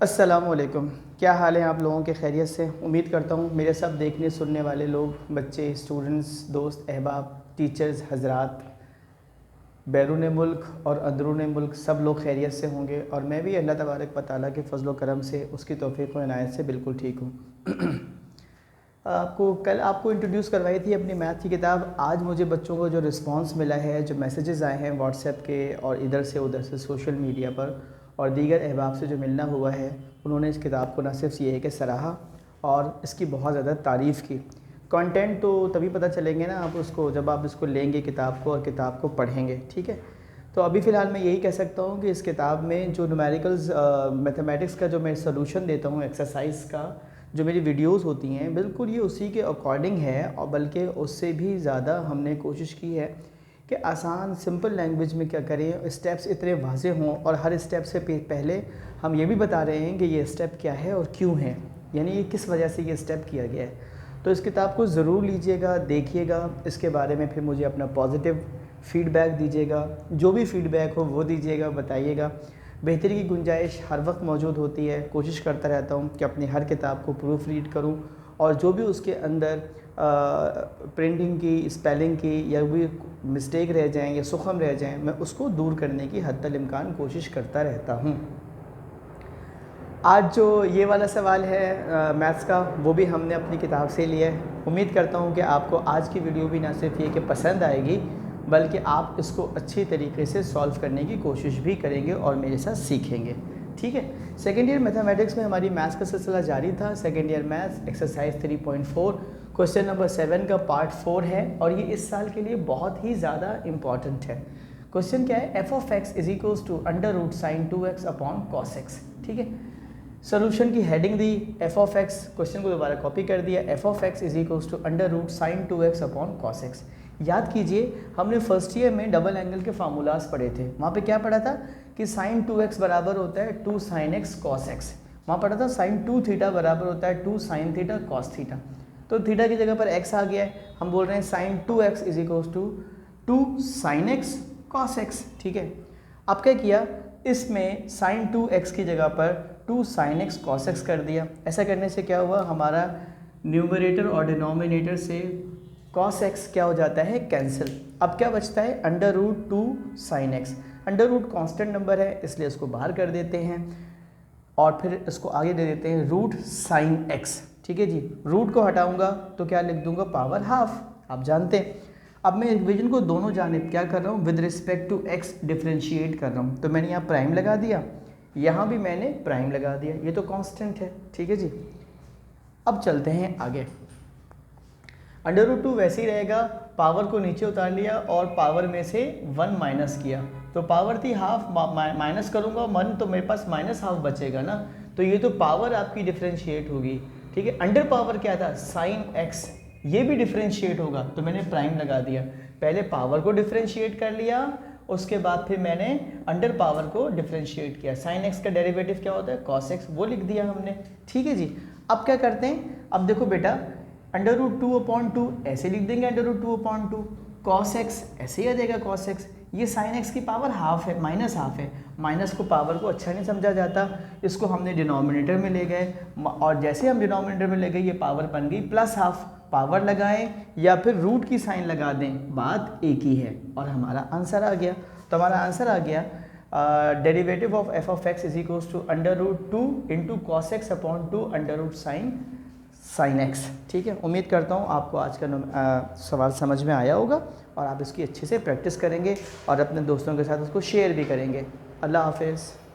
अस्सलामुअलैकुम। क्या हाल है आप लोगों के? खैरियत से? उम्मीद करता हूँ मेरे सब देखने सुनने वाले लोग, बच्चे, स्टूडेंट्स, दोस्त, अहबाब, टीचर्स, हजरात, बैरून मुल्क और अंदरून मुल्क सब लोग खैरियत से होंगे। और मैं भी अल्लाह तबारक व तआला के फजल व करम से, उसकी तौफीक व इनायत से बिल्कुल ठीक हूँ। आपको इंट्रोड्यूस करवाई थी अपनी मैथ की किताब। आज मुझे बच्चों को जो रिस्पांस मिला है, जो मैसेजेस आए हैं व्हाट्सएप के और इधर से उधर से सोशल मीडिया पर और दीगर अहबाब से जो मिलना हुआ है, उन्होंने इस किताब को न सिर्फ ये है कि सराहा और इसकी बहुत ज़्यादा तारीफ़ की। कंटेंट तो तभी पता चलेंगे ना आप उसको, जब आप इसको लेंगे किताब को और किताब को पढ़ेंगे, ठीक है। तो अभी फ़िलहाल मैं यही कह सकता हूँ कि इस किताब में जो न्यूमेरिकल्स मैथमेटिक्स का जो मैं सॉल्यूशन देता हूँ, एक्सरसाइज का जो मेरी वीडियोस होती हैं, बिल्कुल ये उसी के अकॉर्डिंग है और बल्कि उससे भी ज़्यादा हमने कोशिश की है कि आसान सिंपल लैंग्वेज में क्या करें, स्टेप्स इतने वाज़े हों और हर स्टेप से पहले हम ये भी बता रहे हैं कि ये स्टेप क्या है और क्यों है, यानी ये किस वजह से ये स्टेप किया गया है। तो इस किताब को ज़रूर लीजिएगा, देखिएगा, इसके बारे में फिर मुझे अपना पॉजिटिव फ़ीडबैक दीजिएगा। जो भी फ़ीडबैक हो वो दीजिएगा, बताइएगा। बेहतरी की गुंजाइश हर वक्त मौजूद होती है। कोशिश करता रहता हूँ कि अपनी हर किताब को प्रूफ रीड करूँ और जो भी उसके अंदर प्रिंटिंग की, स्पेलिंग की या भी मिस्टेक रह जाएँ या सुखम रह जाएँ, मैं उसको दूर करने की हद्दल इम्कान कोशिश करता रहता हूँ। आज जो ये वाला सवाल है मैथ्स का, वो भी हमने अपनी किताब से लिया है। उम्मीद करता हूँ कि आपको आज की वीडियो भी ना सिर्फ ये कि पसंद आएगी, बल्कि आप इसको अच्छी तरीके से सॉल्व करने की कोशिश भी करेंगे और मेरे साथ सीखेंगे, ठीक है। सेकेंड ईयर मैथमेटिक्स में हमारी मैथ्स का सिलसिला जारी था। Second year maths exercise 3.4 question number 7 का पार्ट 4 है और ये इस साल के लिए बहुत ही ज़्यादा इम्पॉर्टेंट है। क्वेश्चन क्या है? F of X is equals to under root sine 2x upon cos X, ठीक है। सोल्यूशन की हेडिंग दी एफ ऑफ एक्स, क्वेश्चन को दोबारा कॉपी कर दिया, F of X is equals to under root sine 2x upon cos X. याद कीजिए हमने फर्स्ट ईयर में डबल एंगल के फार्मूलाज पढ़े थे। वहाँ पे क्या पढ़ा था कि साइन 2x बराबर होता है 2 sin x cos x। वहाँ पढ़ा था साइन 2 थीटा बराबर होता है 2 sin थीटा cos थीटा। तो थीटा की जगह पर x आ गया है, हम बोल रहे हैं sine 2x is equals to 2 sin x cos x, ठीक है। अब क्या किया, इसमें साइन 2x की जगह पर 2 sin x cos x कर दिया। ऐसा करने से क्या हुआ, हमारा न्यूमरेटर और डिनोमिनेटर से cos x क्या हो जाता है, कैंसिल। अब क्या बचता है, under root 2 sin x। Under root constant number है इसलिए इसको बाहर कर देते हैं और फिर इसको आगे दे देते हैं रूट साइन x, ठीक है जी। रूट को हटाऊंगा तो क्या लिख दूंगा, पावर हाफ, आप जानते हैं। अब मैं इक्वेशन को दोनों जानिब क्या कर रहा हूँ, with respect to x differentiate कर रहा हूँ। तो मैंने यहाँ प्राइम लगा दिया, यहाँ भी मैंने प्राइम लगा दिया, ये तो कांस्टेंट है, ठीक है जी। अब चलते हैं आगे। अंडर रूट 2 वैसे ही रहेगा, पावर को नीचे उतार लिया और पावर में से 1 माइनस किया, तो पावर थी हाफ, माइनस करूँगा 1 तो मेरे पास माइनस हाफ बचेगा ना, तो ये तो पावर आपकी डिफ्रेंशिएट होगी, ठीक है। अंडर पावर क्या था, साइन x, ये भी डिफ्रेंशिएट होगा, तो मैंने प्राइम लगा दिया। पहले पावर को डिफ्रेंशिएट कर लिया, उसके बाद फिर मैंने अंडर पावर को डिफ्रेंशिएट किया। साइन x का डेरिवेटिव क्या होता है, cos x, वो लिख दिया हमने, ठीक है जी। अब क्या करते हैं, अब देखो बेटा, अंडर रूट 2/2 ऐसे लिख देंगे, अंडर रूट 2/2, cos x ऐसे ही आ जाएगा cos x। ये sin x की पावर हाफ है, माइनस हाफ है, माइनस को पावर को अच्छा नहीं समझा जाता, इसको हमने डिनोमिनेटर में ले गए और जैसे हम डिनोमिनेटर में ले गए ये पावर बन गई प्लस हाफ। पावर लगाएं या फिर रूट की साइन लगा दें, बात एक ही है और हमारा आंसर आ गया। तो हमारा आंसर आ गया derivative of F of X is equals to under root 2 into cos X upon 2 under root sine X, ठीक है। उम्मीद करता हूँ आपको आज का सवाल समझ में आया होगा और आप इसकी अच्छे से प्रैक्टिस करेंगे और अपने दोस्तों के साथ उसको शेयर भी करेंगे। अल्लाह हाफिज़।